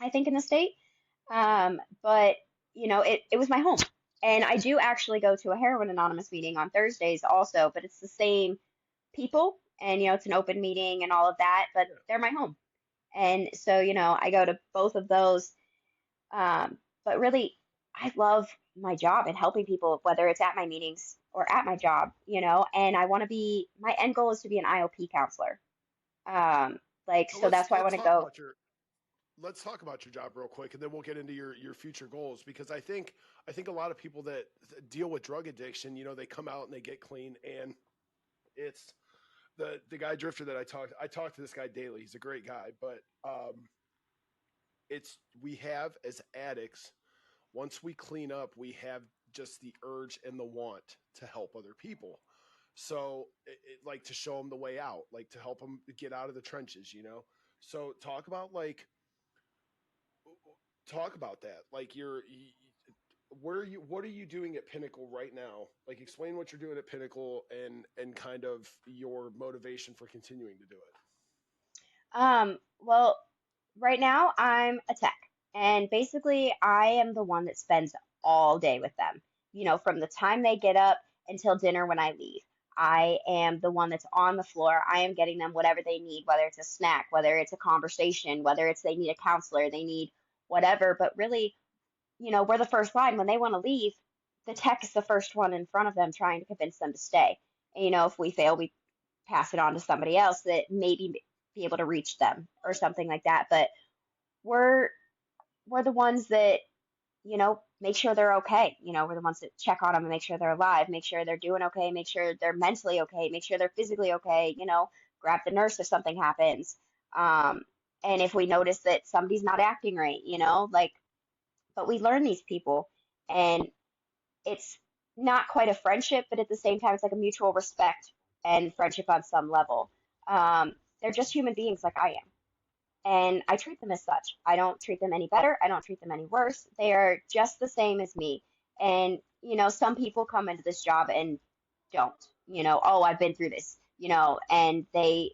I think, in the state. But it was my home. And I do actually go to a Heroin Anonymous meeting on Thursdays also, but it's the same people. And it's an open meeting and all of that, but Yeah. they're my home. And so, I go to both of those. But really, I love my job and helping people, whether it's at my meetings or at my job, and I want to be, my end goal is to be an IOP counselor. So So that's why I want to go. let's talk about your job real quick, and then we'll get into your future goals, because I think a lot of people that deal with drug addiction, they come out and they get clean, and it's the guy Drifter that I talk to this guy daily. He's a great guy, but it's we have as addicts, once we clean up, we have just the urge and the want to help other people. So, like, to show them the way out, like to help them get out of the trenches. So talk about that. Like, where are you? What are you doing at Pinnacle right now? Like, explain what you're doing at Pinnacle, and kind of your motivation for continuing to do it. Well, right now I'm a tech, and basically I am the one that spends all day with them. From the time they get up until dinner when I leave. I am the one that's on the floor. I am getting them whatever they need, whether it's a snack, whether it's a conversation, whether it's they need a counselor, they need whatever. But really, we're the first line. When they want to leave, the tech is the first one in front of them trying to convince them to stay. And, if we fail, we pass it on to somebody else that maybe be able to reach them or something like that. But we're we're the ones that, make sure they're okay. We're the ones that check on them and make sure they're alive, make sure they're doing okay, make sure they're mentally okay, make sure they're physically okay, grab the nurse if something happens. Um, and if we notice that somebody's not acting right, but we learn these people, and it's not quite a friendship, but at the same time, it's like a mutual respect and friendship on some level. They're just human beings like I am. And I treat them as such. I don't treat them any better. I don't treat them any worse. They are just the same as me. And, some people come into this job and don't, oh, I've been through this, and they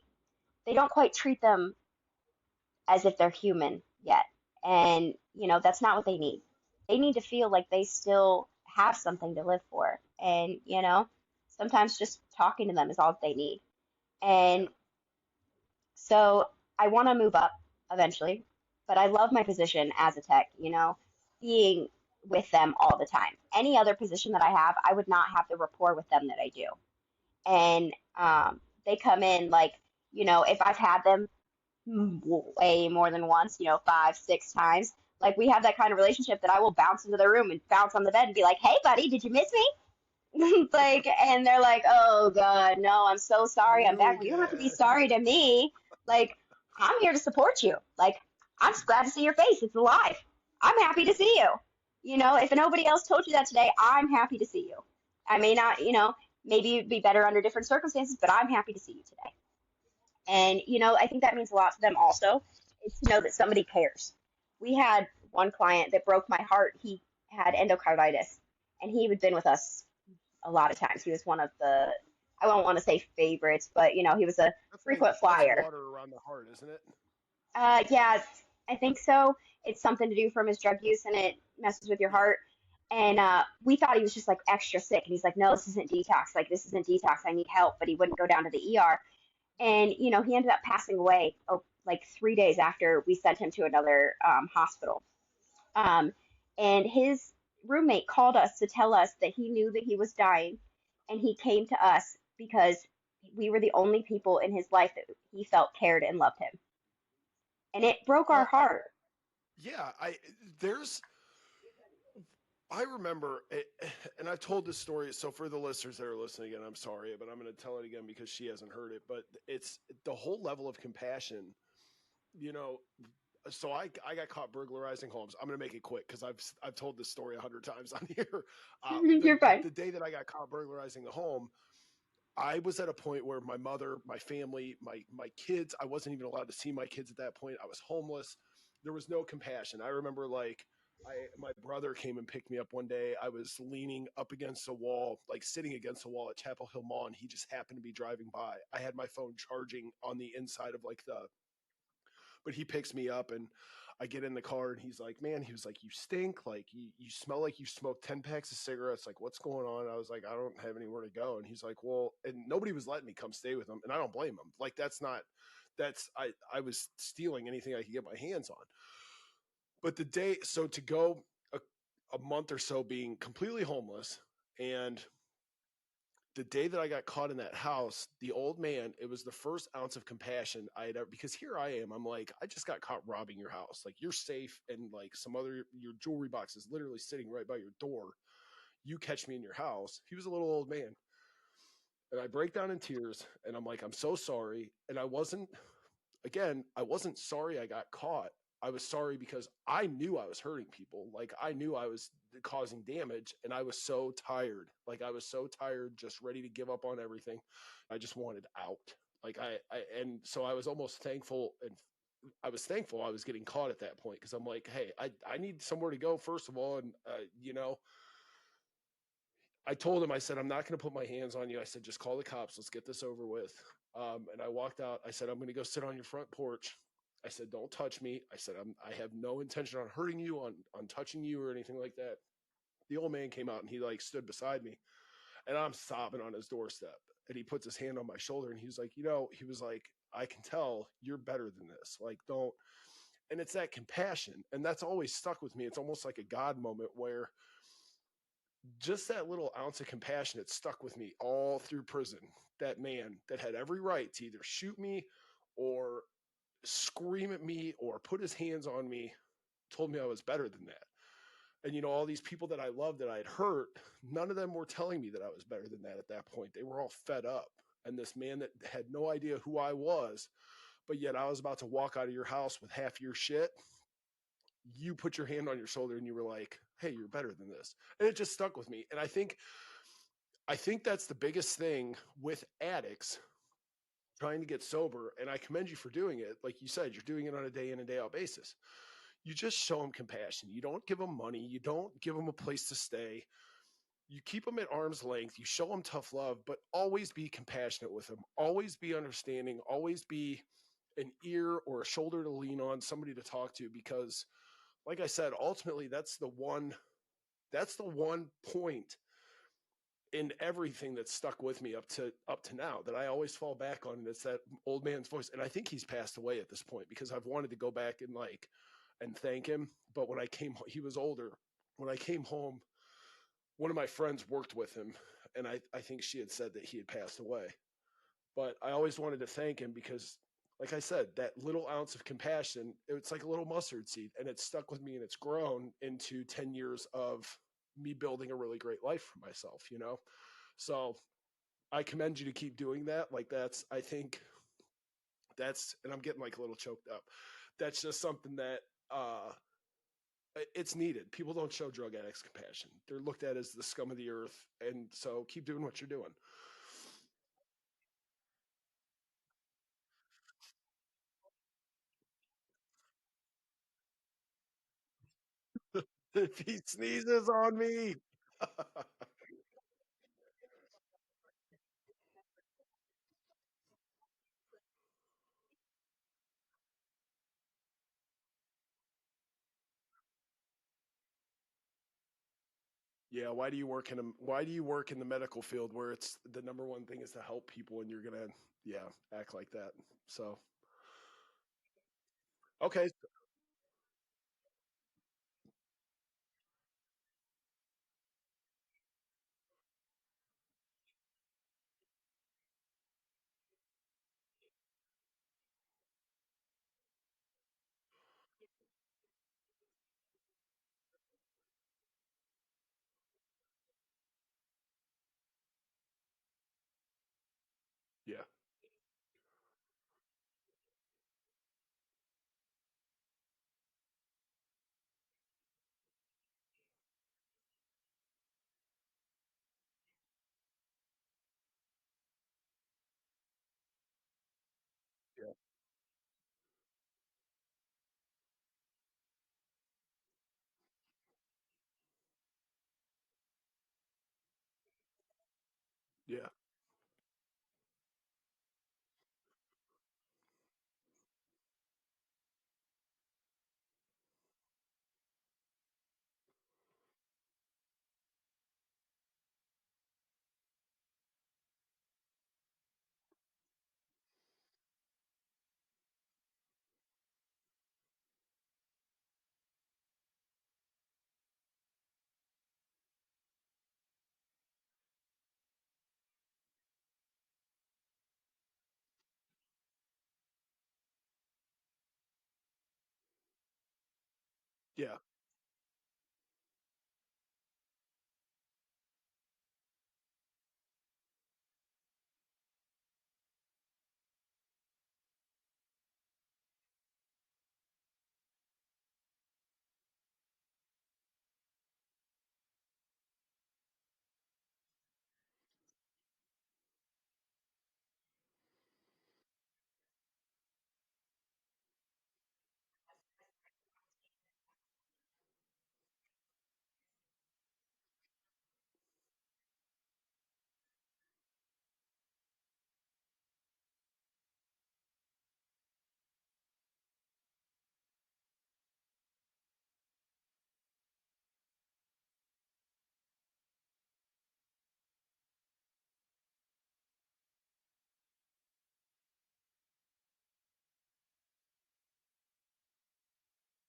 don't quite treat them as if they're human yet. And, that's not what they need. They need to feel like they still have something to live for. And, sometimes just talking to them is all that they need. Yeah. And so I want to move up eventually, but I love my position as a tech, being with them all the time. Any other position that I have, I would not have the rapport with them that I do. And they come in like, if I've had them way more than once, 5, 6 times, like we have that kind of relationship that I will bounce into the room and bounce on the bed and be like, hey, buddy, did you miss me? And they're like, oh God, no, I'm so sorry, I'm You back. Well, you don't have to be again. sorry to me. Like, I'm here to support you. Like, I'm just glad to see your face. It's alive. I'm happy to see you. If nobody else told you that today, I'm happy to see you. I may not, maybe it'd be better under different circumstances, but I'm happy to see you today. And, I think that means a lot to them also, is to know that somebody cares. We had one client that broke my heart. He had endocarditis, and he had been with us a lot of times. He was one of the, I won't want to say favorites, but he was a frequent That's flyer. water around the heart, isn't it? Yeah, I think so. It's something to do from his drug use, and it messes with your Yeah. heart. And we thought he was just like extra sick, and he's like, "No, this isn't detox. Like this isn't detox. I need help." But he wouldn't go down to the ER, and he ended up passing away. Oh, like 3 days after we sent him to another hospital. Um, and his roommate called us to tell us that he knew that he was dying, and he came to us because we were the only people in his life that he felt cared and loved him. And it broke our Well, heart. yeah, there's I remember it, and I've told this story. So for the listeners that are listening again, I'm sorry, but I'm going to tell it again because she hasn't heard it. But it's the whole level of compassion, you know. So I got caught burglarizing homes. I'm going to make it quick because I've told this story 100 times on here. The, You're the fine. the day that I got caught burglarizing the home, I was at a point where my mother, my family, my kids, I wasn't even allowed to see my kids at that point. I was homeless. There was no compassion. I remember, like, my brother came and picked me up one day. I was leaning up against a wall, like sitting against a wall at Chapel Hill Mall, and he just happened to be driving by. I had my phone charging on the inside of like the but he picks me up, and I get in the car, and he's like, man, he was like, you stink. Like, you smell like you smoked 10 packs of cigarettes. Like, what's going on? I was like, I don't have anywhere to go. And he's like, well, and nobody was letting me come stay with him. And I don't blame him. Like, I was stealing anything I could get my hands on. But the day, so to go, a month or so being completely homeless. And the day that I got caught in that house, the old man, it was the first ounce of compassion I had ever, because here I am. I'm like, I just got caught robbing your house. Like, you're safe. And like some other, your jewelry box is literally sitting right by your door. You catch me in your house. He was a little old man. And I break down in tears and I'm like, I'm so sorry. And I wasn't, again, I wasn't sorry I got caught. I was sorry because I knew I was hurting people. Like, I knew I was causing damage and I was so tired. Like, I was so tired, just ready to give up on everything. I just wanted out. Like, and so I was almost thankful, and I was thankful I was getting caught at that point, because I'm like, hey, I need somewhere to go, first of all. And, I told him, I said, I'm not going to put my hands on you. I said, just call the cops. Let's get this over with. And I walked out. I said, I'm going to go sit on your front porch. I said, don't touch me. I said, I have no intention on hurting you, on touching you or anything like that. The old man came out and he like stood beside me, and I'm sobbing on his doorstep. And he puts his hand on my shoulder and he was like, he was like, I can tell you're better than this. Like, don't. And it's that compassion. And that's always stuck with me. It's almost like a God moment where just that little ounce of compassion, it stuck with me all through prison. That man that had every right to either shoot me or scream at me or put his hands on me told me I was better than that. And all these people that I loved that I'd hurt, none of them were telling me that I was better than that at that point. They were all fed up. And this man that had no idea who I was, but yet I was about to walk out of your house with half your shit, you put your hand on your shoulder and you were like, hey, you're better than this. And it just stuck with me. And I think that's the biggest thing with addicts trying to get sober. And I commend you for doing it. Like you said, you're doing it on a day in and day out basis. You just show them compassion. You don't give them money. You don't give them a place to stay. You keep them at arm's length. You show them tough love, but always be compassionate with them. Always be understanding. Always be an ear or a shoulder to lean on, somebody to talk to, because like I said, ultimately that's the one point in everything that's stuck with me up to now that I always fall back on, and it's that old man's voice. And I think he's passed away at this point, because I've wanted to go back and thank him. But when I came, he was older. When I came home, one of my friends worked with him, and I think she had said that he had passed away. But I always wanted to thank him because, like I said, that little ounce of compassion, it's like a little mustard seed, and it's stuck with me, and it's grown into 10 years of me building a really great life for myself. So I commend you to keep doing that. Like, I think and I'm getting like a little choked up. That's just something that, it's needed. People don't show drug addicts compassion. They're looked at as the scum of the earth. And so keep doing what you're doing. If he sneezes on me. Yeah, why do you work in the medical field where it's the number one thing is to help people, and you're gonna, yeah, act like that? So, okay. Yeah. Yeah.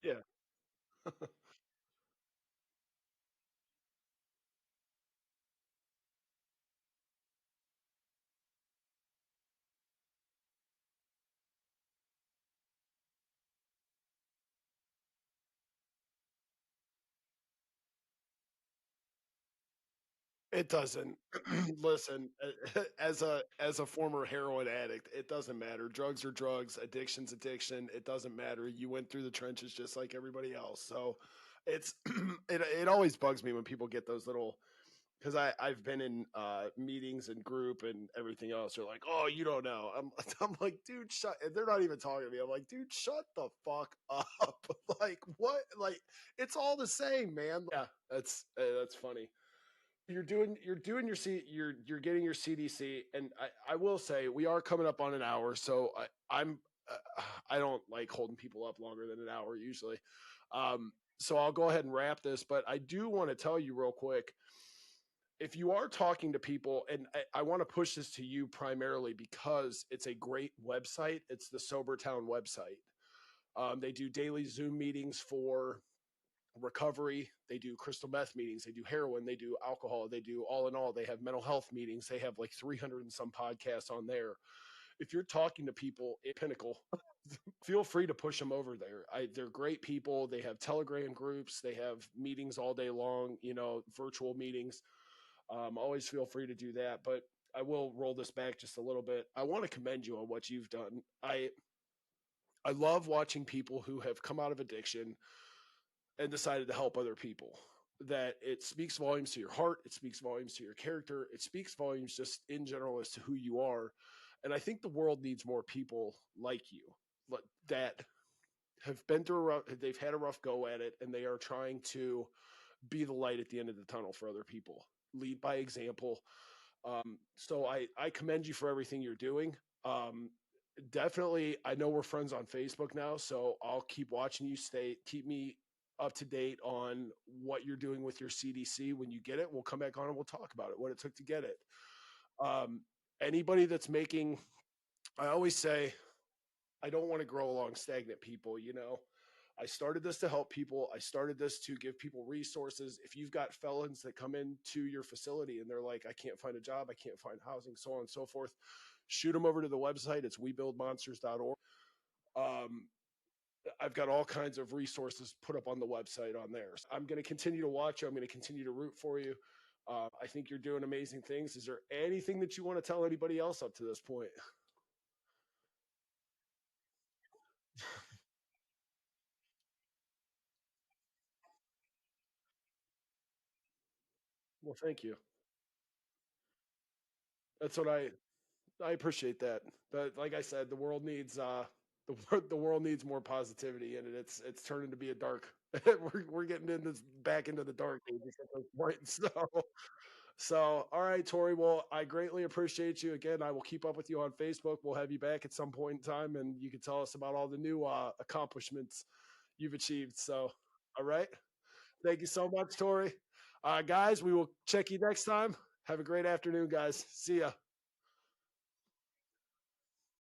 Yeah. It doesn't. Listen, as a former heroin addict, it doesn't matter. Drugs are drugs, addiction's addiction. It doesn't matter. You went through the trenches just like everybody else. So it's it always bugs me when people get those little, because I've been in meetings and group and everything else. They're like, "Oh, you don't know." I'm like, "Dude, shut." And they're not even talking to me. I'm like, "Dude, shut the fuck up." Like what? Like it's all the same, man. Yeah, that's funny. You're doing your you're getting your CDC, and I will say we are coming up on an hour, so I don't like holding people up longer than an hour usually. So I'll go ahead and wrap this, but I do want to tell you real quick, if you are talking to people, and I want to push this to you primarily because it's a great website. It's the Sobertown website. They do daily Zoom meetings for recovery. They do crystal meth meetings. They do heroin. They do alcohol. They do all in all. They have mental health meetings. They have like 300 and some podcasts on there. If you're talking to people at Pinnacle, feel free to push them over there. They're great people. They have Telegram groups. They have meetings all day long, virtual meetings. Always feel free to do that. But I will roll this back just a little bit. I want to commend you on what you've done. I love watching people who have come out of addiction and decided to help other people. That it speaks volumes to your heart, it speaks volumes to your character, it speaks volumes just in general as to who you are. And I think the world needs more people like you that have been through they've had a rough go at it, and they are trying to be the light at the end of the tunnel for other people. Lead by example. So I commend you for everything you're doing. Um, Definitely, I know we're friends on Facebook now, so I'll keep watching you. Keep me up to date on what you're doing with your CDC. When you get it, we'll come back on and we'll talk about it, what it took to get it. Um, Anybody that's making, I always say, I don't want to grow along stagnant people. I started this to help people. I started this to give people resources. If you've got felons that come into your facility and they're like, I can't find a job, I can't find housing, so on and so forth, shoot them over to the website. It's webuildmonsters.org. Um, I've got all kinds of resources put up on the website on there. So I'm going to continue to watch you. I'm going to continue to root for you. I think you're doing amazing things. Is there anything that you want to tell anybody else up to this point? Well, thank you. That's what I appreciate that. But like I said, the world needs the world needs more positivity, and it's turning to be a dark. We're getting into back into the dark ages at this point. So all right, Tori. Well, I greatly appreciate you again. I will keep up with you on Facebook. We'll have you back at some point in time, and you can tell us about all the new accomplishments you've achieved. So all right, thank you so much, Tori. Guys, we will check you next time. Have a great afternoon, guys. See ya.